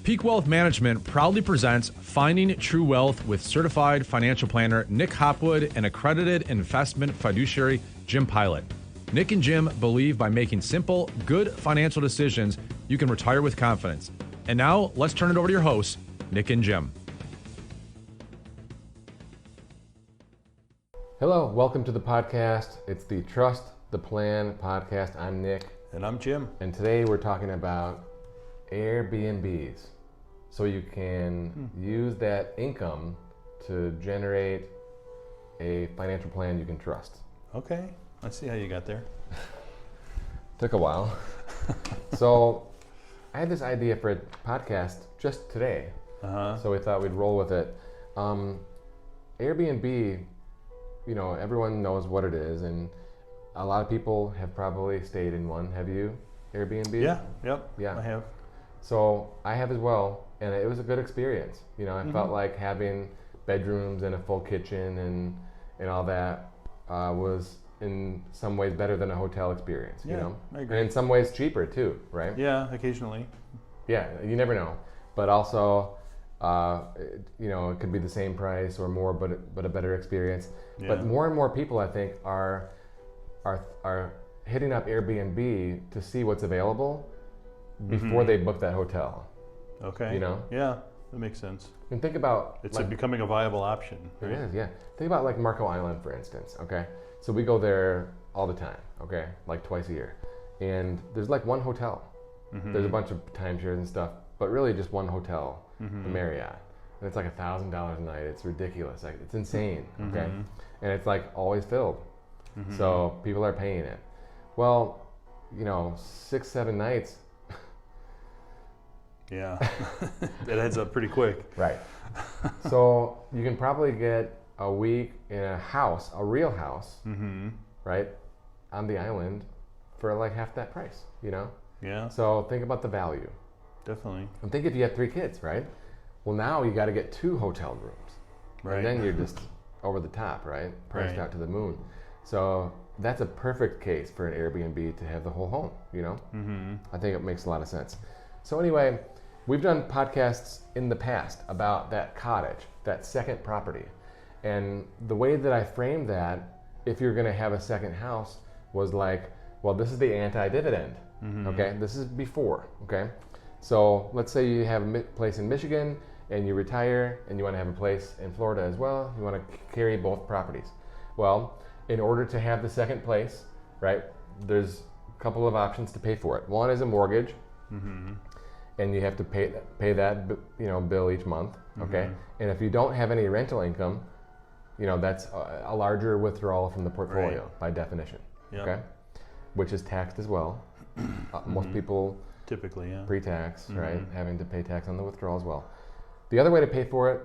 Peak Wealth Management proudly presents Finding True Wealth with certified financial planner Nick Hopwood and accredited investment fiduciary Jim Pilat. Nick and Jim believe by making simple, good financial decisions, you can retire with confidence. And now, let's turn it over to your hosts, Nick and Jim. Hello, welcome to the podcast. It's the Trust the Plan podcast. I'm Nick. And I'm Jim. And today we're talking about Airbnbs. So you can use that income to generate a financial plan you can trust. Okay, let's see how you got there. Took a while. So I had this idea for a podcast just today. So we thought we'd roll with it. Airbnb, you know, everyone knows what it is, and a lot of people have probably stayed in one. Have you? Airbnb? Yeah, I have. So I have as well, and it was a good experience. You know, I felt like having bedrooms and a full kitchen and all that was in some ways better than a hotel experience. Yeah, you know, I agree. and in some ways cheaper too, right? Yeah, occasionally. Yeah, you never know, but also, you know, it could be the same price or more, but a better experience. Yeah. But more and more people, I think, are hitting up Airbnb to see what's available before they book that hotel. Okay. You know? Yeah, that makes sense. And think about It's like, becoming a viable option. it Right? is, yeah. Think about like Marco Island, for instance. Okay, so we go there all the time. Okay, like twice a year, and there's like one hotel. There's a bunch of timeshares and stuff, but really just one hotel, the Marriott, and it's like $1,000 a night. It's ridiculous. Like it's insane. Okay, and it's like always filled. So people are paying it. Well, you know, 6-7 nights. Yeah, it adds up pretty quick. Right. So you can probably get a week in a house, a real house, right, on the island for like half that price, you know? Yeah, So think about the value. definitely. And think if you have 3 kids, right? Well, now you got to get 2 hotel rooms. Right. And then you're just over the top, right? Priced Right. out to the moon. So that's a perfect case for an Airbnb to have the whole home, you know? I think it makes a lot of sense. So anyway, we've done podcasts in the past about that cottage, that second property. And the way that I framed that, if you're going to have a second house, was like, well, this is the anti-dividend. Okay, this is before. Okay, so let's say you have a place in Michigan and you retire and you want to have a place in Florida as well. You want to carry both properties. Well, in order to have the second place, right, there's a couple of options to pay for it. One is a mortgage, and you have to pay that bill each month. Okay, and if you don't have any rental income, you know that's a larger withdrawal from the portfolio by definition. Yep. Okay, which is taxed as well. Most people Typically, yeah. pre-tax, right, having to pay tax on the withdrawal as well. The other way to pay for it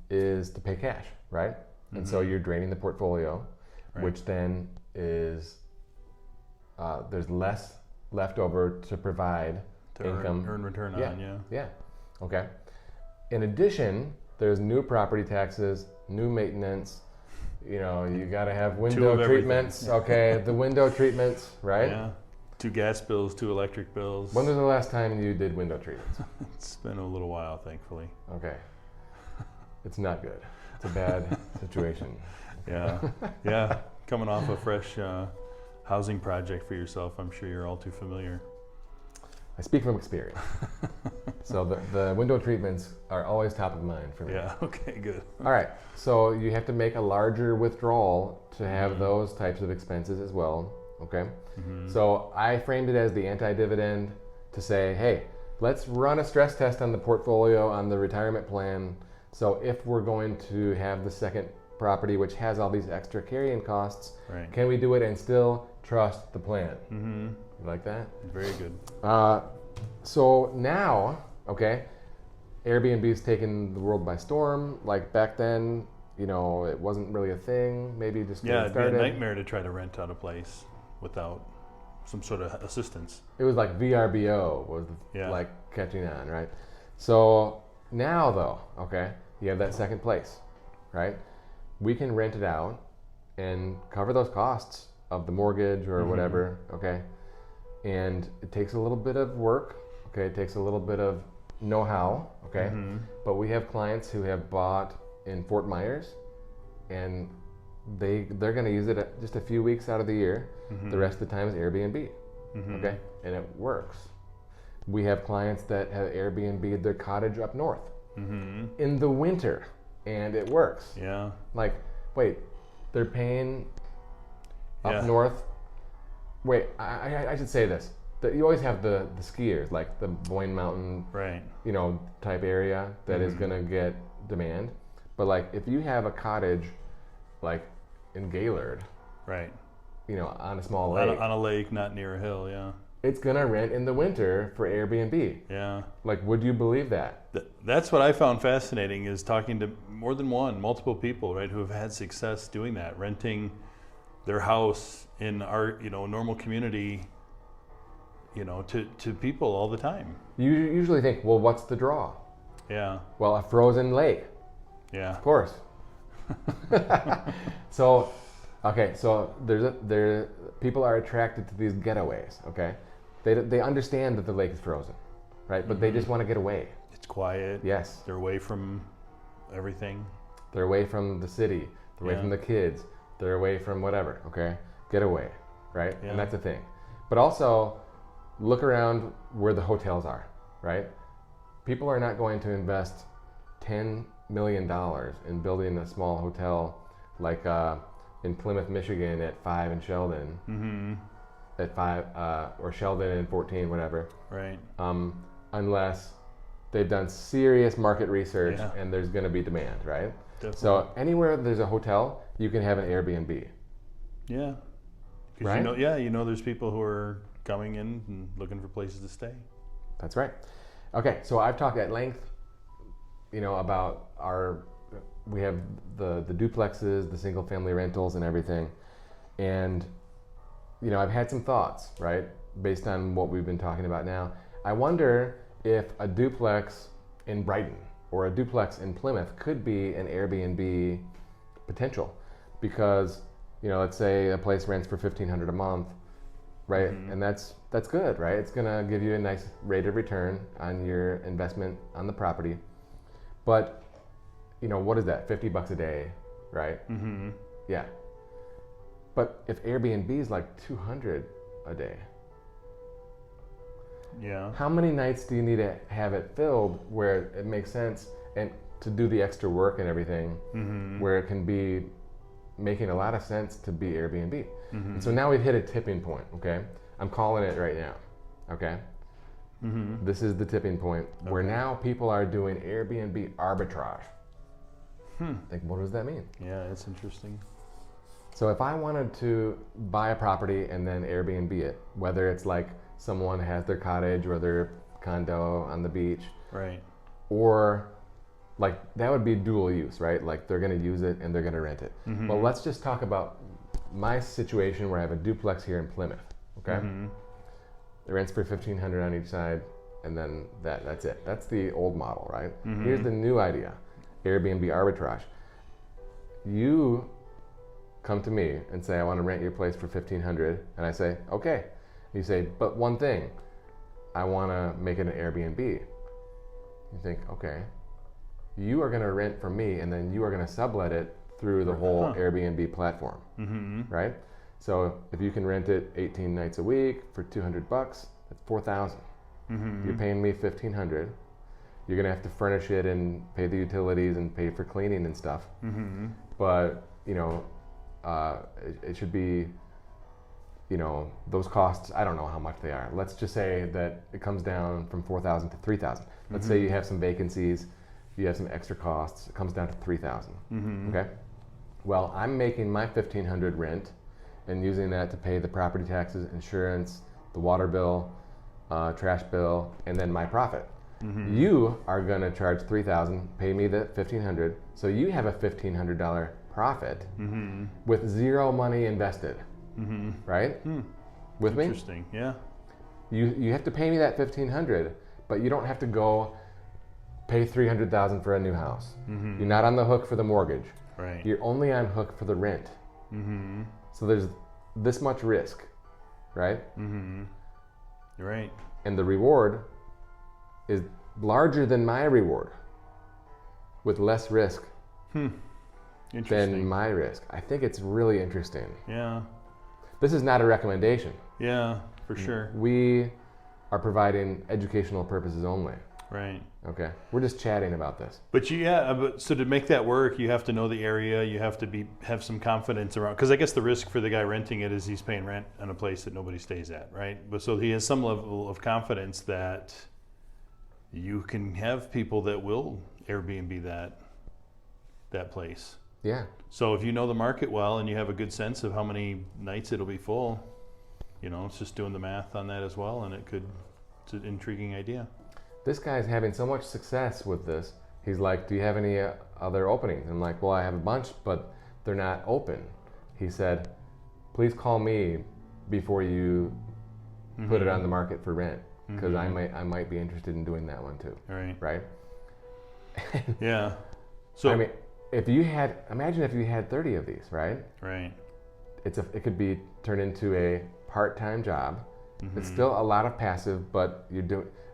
is to pay cash, right? And so you're draining the portfolio, which then is there's less left over to provide To income. earn return Yeah. on, yeah. Yeah. Okay. In addition, there's new property taxes, new maintenance. You know, you got to have window of everything. treatments. Okay, the window treatments, right? Yeah. 2 gas bills, 2 electric bills. When was the last time you did window treatments? It's been a little while, thankfully. Okay. It's not good. It's a bad situation. Yeah, yeah. Coming off a fresh housing project for yourself, I'm sure you're all too familiar. I speak from experience. So the window treatments are always top of mind for me. Yeah, okay, good. All right. So you have to make a larger withdrawal to have those types of expenses as well. Okay. So I framed it as the anti-dividend to say, hey, let's run a stress test on the portfolio on the retirement plan. So if we're going to have the second property, which has all these extra carrying costs, can we do it and still trust the plan? You like that? Very good. So now, okay, Airbnb's taken the world by storm. Like back then, you know, it wasn't really a thing. Maybe just Yeah, it'd be a started. nightmare to try to rent out a place without some sort of assistance. It was like VRBO was Yeah. like catching on, right? So now though, okay, you have that second place, right? We can rent it out and cover those costs of the mortgage or whatever, okay? And it takes a little bit of work, okay? It takes a little bit of know-how, okay? But we have clients who have bought in Fort Myers, and they're going to use it just a few weeks out of the year. The rest of the time is Airbnb, okay? And it works. We have clients that have Airbnb their cottage up north in the winter, and it works. Yeah. Like, wait, they're paying up Yeah. north. Wait, I should say this. You always have the skiers, like the Boyne Mountain, Right. type area that is going to get demand. But like, if you have a cottage, like in Gaylord, Right. on a small lake, On a lake, not near a hill. Yeah. it's going to rent in the winter for Airbnb. Yeah. Like, would you believe that? That's what I found fascinating, is talking to multiple people, right, who have had success doing that, renting their house in our, normal community, to people all the time. You usually think, well, what's the draw? Yeah. Well, a frozen lake, Yeah. of course. So people are attracted to these getaways. Okay, they understand that the lake is frozen, right? But they just want to get away. It's quiet. Yes, They're away from everything. they're away from the city. They're away Yeah. from the kids. They're away from whatever. Okay, get away, right? Yeah. And that's the thing. But also, look around where the hotels are, right? People are not going to invest $10 million in building a small hotel like in Plymouth, Michigan at 5 and Sheldon, at 5 or Sheldon and 14, whatever, Right. unless they've done serious market research Yeah. and there's going to be demand, right? Definitely. So anywhere there's a hotel, you can have an Airbnb. Yeah. 'Cause Right? There's people who are coming in and looking for places to stay. That's right. Okay, so I've talked at length, about we have the duplexes, the single family rentals and everything. And, I've had some thoughts, right? Based on what we've been talking about now. I wonder if a duplex in Brighton or a duplex in Plymouth could be an Airbnb potential. Because, let's say a place rents for $1,500 a month, right? And that's good, right? It's gonna give you a nice rate of return on your investment on the property. But, what is that? $50 a day, right? Yeah. But if Airbnb is like $200 a day, Yeah. how many nights do you need to have it filled where it makes sense and to do the extra work and everything, where it can be making a lot of sense to be Airbnb? And so now we've hit a tipping point, okay? I'm calling it right now, okay? This is the tipping point where now people are doing Airbnb arbitrage. Like, what does that mean? Yeah, it's interesting. So if I wanted to buy a property and then Airbnb it, whether it's like someone has their cottage or their condo on the beach, Right. or like that would be dual use, right? Like they're going to use it and they're going to rent it. Well, let's just talk about my situation where I have a duplex here in Plymouth, okay? It rents for $1,500 on each side, and then that's it. That's the old model, right? Here's the new idea, Airbnb arbitrage. You come to me and say, I want to rent your place for $1,500, and I say, okay. You say, but one thing, I want to make it an Airbnb. You think, okay. You are going to rent from me, and then you are going to sublet it through the whole Airbnb platform, right? So if you can rent it 18 nights a week for $200, that's $4,000. You're paying me $1,500. You're gonna have to furnish it and pay the utilities and pay for cleaning and stuff. But it should be, those costs. I don't know how much they are. Let's just say that it comes down from $4,000 to $3,000. Let's say you have some vacancies, you have some extra costs. It comes down to $3,000. Okay. Well, I'm making my $1,500 rent and using that to pay the property taxes, insurance, the water bill, trash bill, and then my profit. You are going to charge $3,000, pay me the $1,500, so you have a $1,500 profit with zero money invested, right? With me? Interesting. Yeah. You have to pay me that $1,500, but you don't have to go pay $300,000 for a new house. You're not on the hook for the mortgage. Right. You're only on hook for the rent. So there's this much risk, right? Right. And the reward is larger than my reward with less risk than my risk. I think it's really interesting. Yeah. This is not a recommendation. Yeah, for sure. We are providing educational purposes only. Right. Okay. We're just chatting about this. But so to make that work, you have to know the area. You have to have some confidence around. Because I guess the risk for the guy renting it is he's paying rent on a place that nobody stays at, right? But so he has some level of confidence that you can have people that will Airbnb that place. Yeah. So if you know the market well and you have a good sense of how many nights it'll be full, it's just doing the math on that as well, and it's an intriguing idea. This guy's having so much success with this. He's like, do you have any other openings? I'm like, well, I have a bunch, but they're not open. He said, please call me before you put it on the market for rent, because I might be interested in doing that one too. Right? Yeah. So I mean, imagine if you had 30 of these, right? Right. It could be turned into a part-time job. It's still a lot of passive, but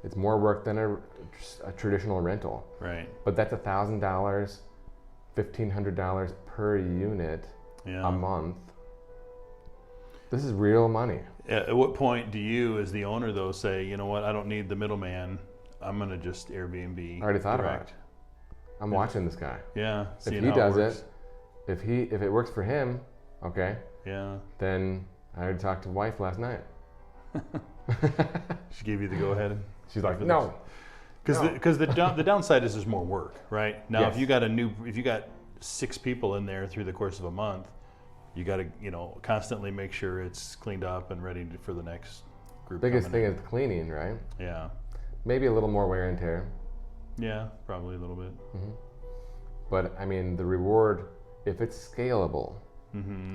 it's more work than a traditional rental. Right. But that's $1,000, $1,500 per unit a month. This is real money. At what point do you, as the owner, though, say, you know what, I don't need the middleman. I'm going to just Airbnb. I already thought about it. I'm watching this guy. Yeah. If he does it, if it works for him, okay. Yeah. Then I already talked to wife last night. She gave you the go ahead. She's like, no. Because the downside is there's more work, right? Now, Yes. if you got 6 people in there through the course of a month, you got to constantly make sure it's cleaned up and ready for the next group. Biggest thing is cleaning, right? Yeah. Maybe a little more wear and tear. Yeah, probably a little bit. But I mean, the reward, if it's scalable,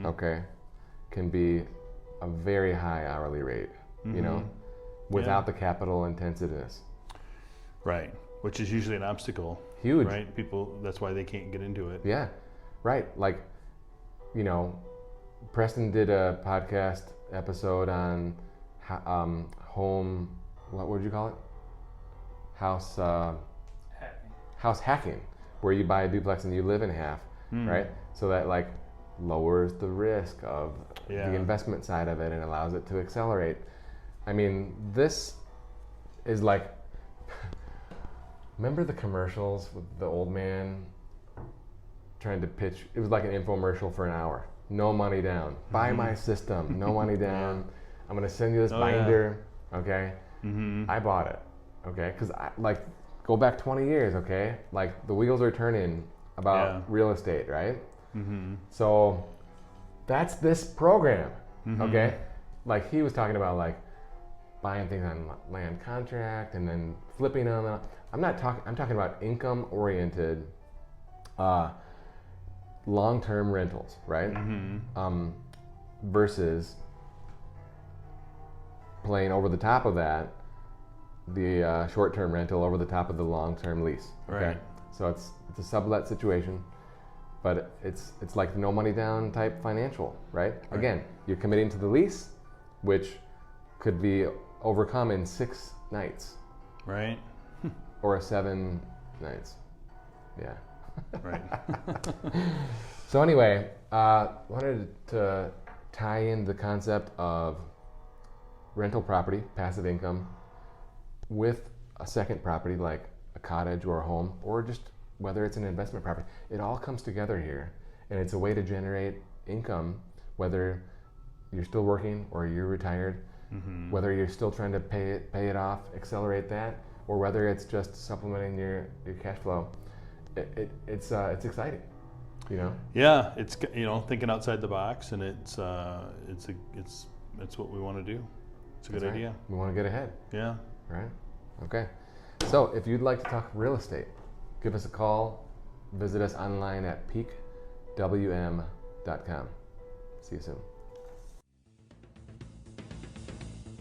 okay, can be a very high hourly rate, without the capital intensiveness. Right, which is usually an obstacle. Huge. Right, people, that's why they can't get into it. Yeah, right. Like, Preston did a podcast episode on home, what would you call it? House hacking, where you buy a duplex and you live in half, right? So that lowers the risk of the investment side of it and allows it to accelerate. I mean, this is like, remember the commercials with the old man trying to pitch? It was like an infomercial for an hour. No money down. Buy my system. No money down. I'm going to send you this binder. Yeah. Okay. I bought it. Okay. Because go back 20 years. Okay. Like the wheels are turning about real estate, right? So that's this program. Okay. Like he was talking about buying things on land contract and then flipping them. I'm talking about income oriented, long-term rentals, right? Versus playing over the top of that, the short-term rental over the top of the long-term lease. Okay? Right. So it's a sublet situation, but it's like no money down type financial, right? Again, you're committing to the lease, which could be overcome in 6 nights. Right. Or 7 nights. Yeah. Right. So anyway, wanted to tie in the concept of rental property, passive income, with a second property like a cottage or a home, or just whether it's an investment property. It all comes together here, and it's a way to generate income, whether you're still working or you're retired, whether you're still trying to pay it off, accelerate that, or whether it's just supplementing your cash flow. It's exciting, Yeah, it's thinking outside the box, and it's what we want to do. It's a good idea. We want to get ahead. Yeah. Right. Okay. So if you'd like to talk real estate, give us a call. Visit us online at peakwm.com. See you soon.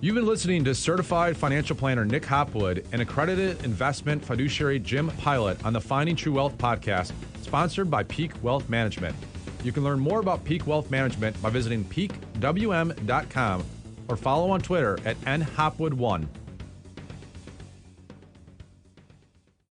You've been listening to certified financial planner Nick Hopwood and accredited investment fiduciary Jim Pilat on the Finding True Wealth podcast, sponsored by Peak Wealth Management. You can learn more about Peak Wealth Management by visiting peakwm.com or follow on Twitter at nhopwood1.